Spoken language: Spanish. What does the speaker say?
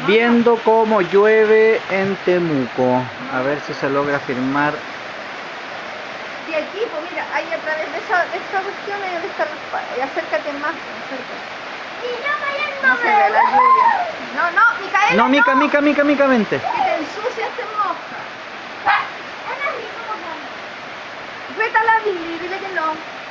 Viendo cómo llueve en Temuco. A ver si se logra firmar. Y aquí, pues mira, ahí a través de esta cuestión hay de estar. Acércate más, acércate. No se ve la lluvia. No, no, Micaela. No, Mica, vente. Que te ensucias, te mojas. Vete a la Billy, dile que no.